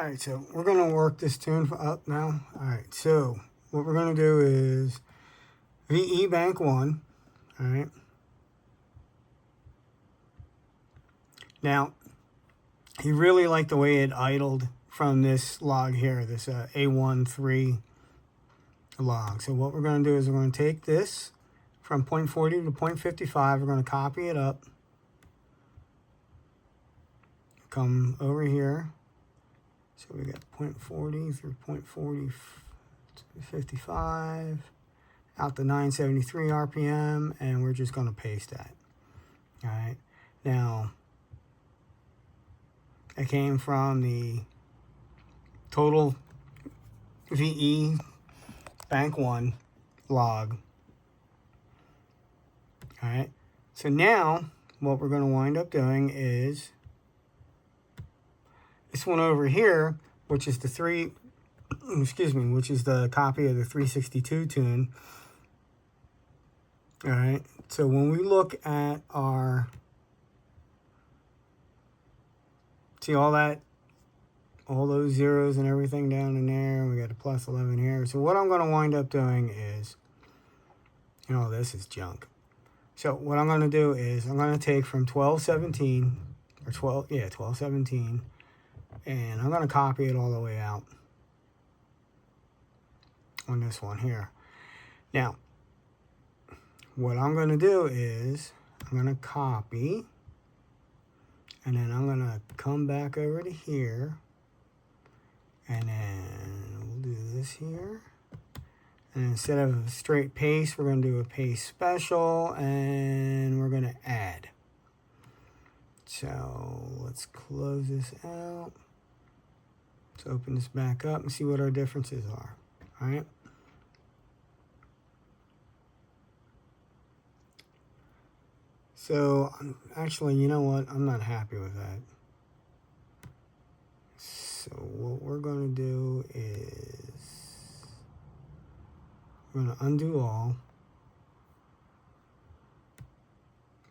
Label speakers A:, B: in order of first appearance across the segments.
A: All right, so we're going to work this tune up now. All right, so what we're going to do is VE bank 1. All right. Now, he really liked the way it idled from this log here, this A13 log. So what we're going to do is we're going to take this from 0.40 to 0.55. We're going to copy it up. Come over here. So we got 0.40 through 0.40 to 55, out to 973 RPM, and we're just going to paste that. All right. Now, it came from the total VE bank 1 log. All right. So now, what we're going to wind up doing is this one over here, which is the which is the copy of the 362 tune. All right. So when we look at our, see all those zeros and everything down in there. We got a plus 11 here. So what I'm going to wind up doing is, this is junk. So what I'm going to do is I'm going to take from 1217 or 1217. And I'm going to copy it all the way out on this one here. Now, what I'm going to do is I'm going to copy, and then I'm going to come back over to here, and then we'll do this here. And instead of a straight paste, we're going to do a paste special, and we're going to add. So let's close this out. Let's open this back up and see what our differences are. All right. So actually, you know what? I'm not happy with that. So what we're going to do is we're going to undo all.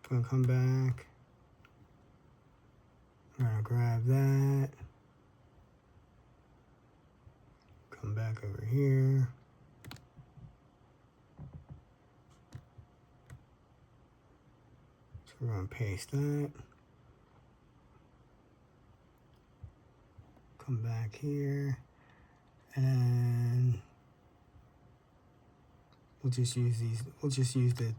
A: Going to come back. I'm going to grab that. Come back over here. So we're going to paste that. Come back here. And we'll just use these. We'll just use the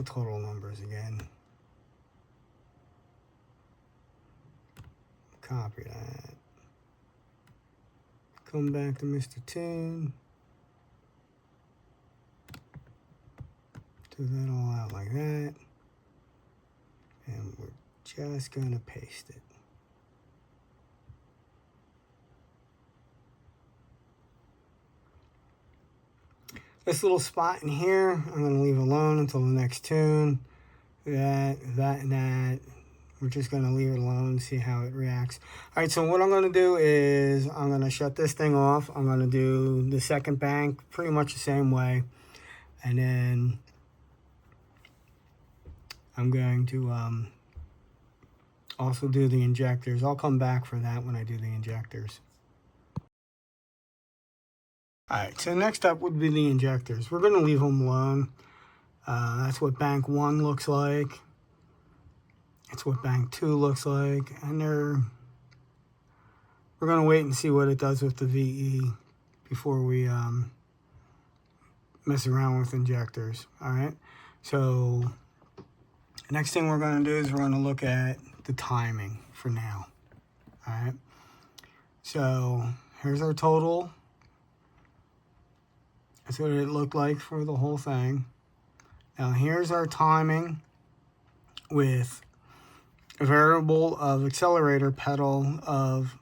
A: total numbers again. Copy that. Come back to Mr. Tune. Do that all out like that. And we're just going to paste it. This little spot in here, I'm going to leave alone until the next tune. That, and that. We're just going to leave it alone and see how it reacts. All right, so what I'm going to do is I'm going to shut this thing off. I'm going to do the second bank pretty much the same way. And then I'm going to also do the injectors. I'll come back for that when I do the injectors. All right, so next up would be the injectors. We're going to leave them alone. That's what bank 1 looks like. It's what bank 2 looks like, and we're going to wait and see what it does with the VE before we mess around with injectors. All right, so the next thing we're going to do is we're going to look at the timing for now. All right, so here's our total. That's what it looked like for the whole thing. Now here's our timing with a variable of accelerator pedal of,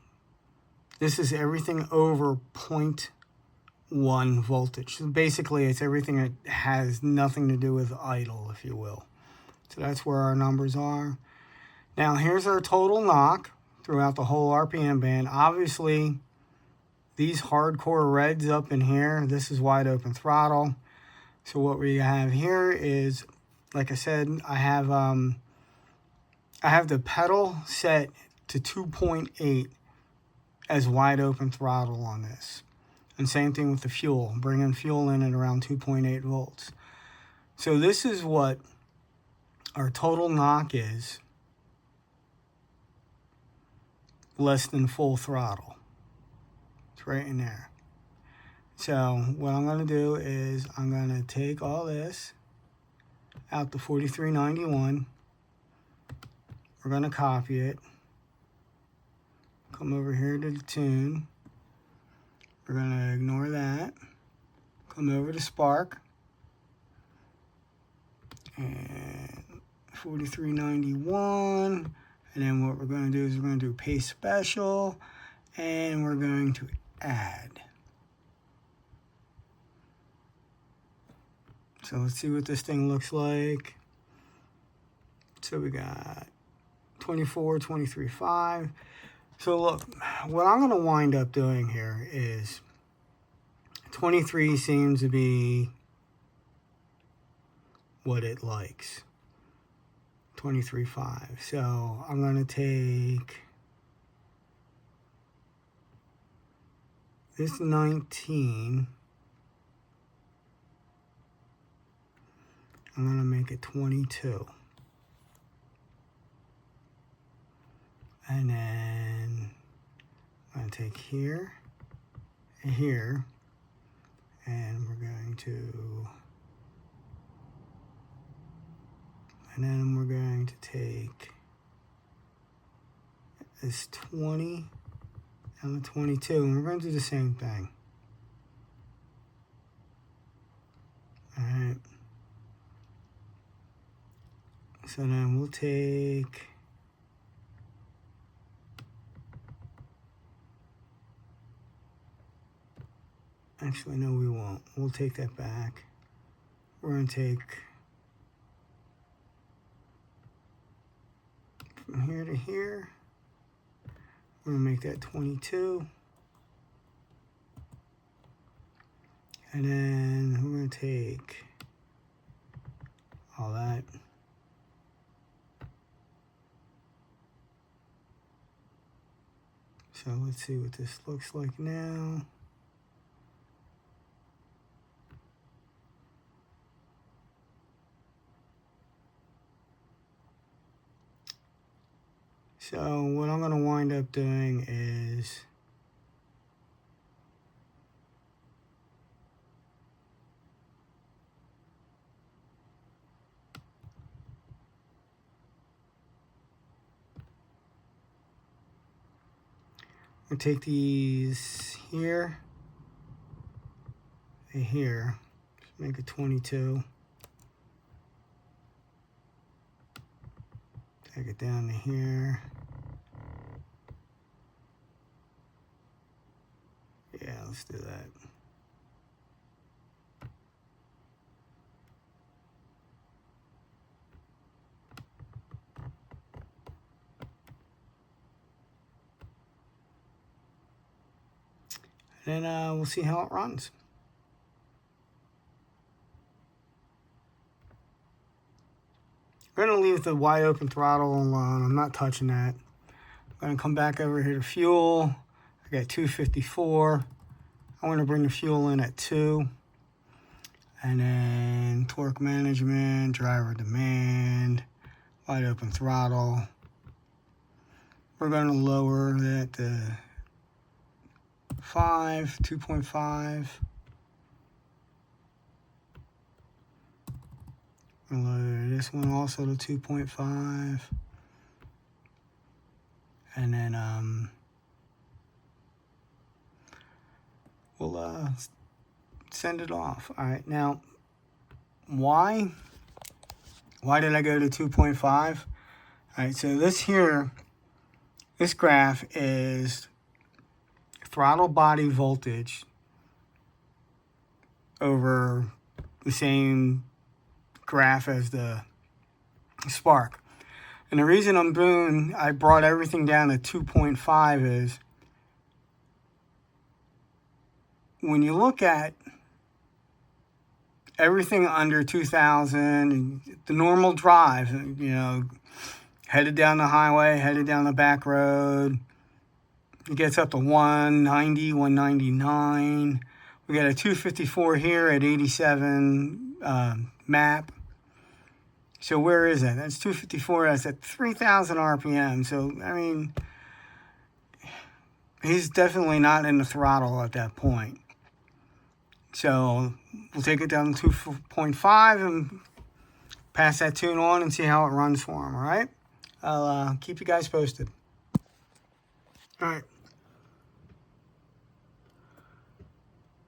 A: this is everything over 0.1 voltage. So basically, it's everything that has nothing to do with idle, if you will. So that's where our numbers are. Now, here's our total knock throughout the whole RPM band. Obviously, these hardcore reds up in here, this is wide open throttle. So what we have here is, like I said, I I have the pedal set to 2.8 as wide open throttle on this. And same thing with the fuel, bringing fuel in at around 2.8 volts. So this is what our total knock is, less than full throttle. It's right in there. So what I'm going to do is I'm going to take all this out to 4391. We're going to copy it. Come over here to the tune. We're going to ignore that. Come over to Spark. And 4391. And then what we're going to do is we're going to do paste special. And we're going to add. So let's see what this thing looks like. So we got 24, 23, 5. So look, what I'm going to wind up doing here is 23 seems to be what it likes. 23.5. So I'm going to take this 19. I'm going to make it 22. And then I'm going to take here and here, and we're going to, and then we're going to take this 20 and the 22, and we're going to do the same thing. All right. So then we'll take actually, no, we won't. We'll take that back. We're going to take from here to here. We're going to make that 22. And then we're going to take all that. So let's see what this looks like now. So what I'm going to wind up doing is we'll take these here and here, just make it 22. Take it down to here. Yeah, let's do that. And then we'll see how it runs. I'm going to leave the wide open throttle alone. I'm not touching that. I'm going to come back over here to fuel. I got 254. I want to bring the fuel in at 2. And then torque management, driver demand, wide open throttle. We're going to lower that to 5, 2.5. Lower this one also to 2.5. And then we'll send it off. All right, now why did I go to 2.5? All right, so this graph is throttle body voltage over the same graph as the Spark. And the reason I brought everything down to 2.5 is when you look at everything under 2,000, the normal drive, headed down the highway, headed down the back road. It gets up to 190, 199. We got a 254 here at 87 map. So where is that? That's 254. That's at 3,000 RPM. So, I mean, he's definitely not in the throttle at that point. So we'll take it down to 2.5 and pass that tune on and see how it runs for him, all right? I'll keep you guys posted. All right.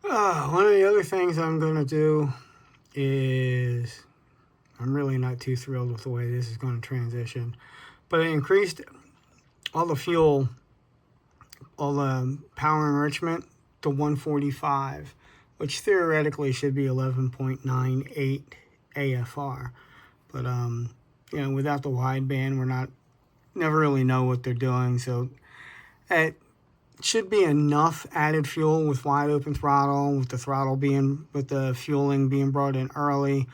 A: One of the other things I'm going to do is, I'm really not too thrilled with the way this is going to transition, but I increased all the fuel, all the power enrichment to 145, which theoretically should be 11.98 AFR. But, you know, without the wideband, never really know what they're doing. So it should be enough added fuel with wide open throttle, with the fueling being brought in early.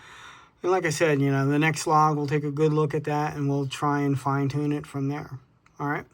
A: And like I said, you know, the next log, we'll take a good look at that and we'll try and fine tune it from there. All right.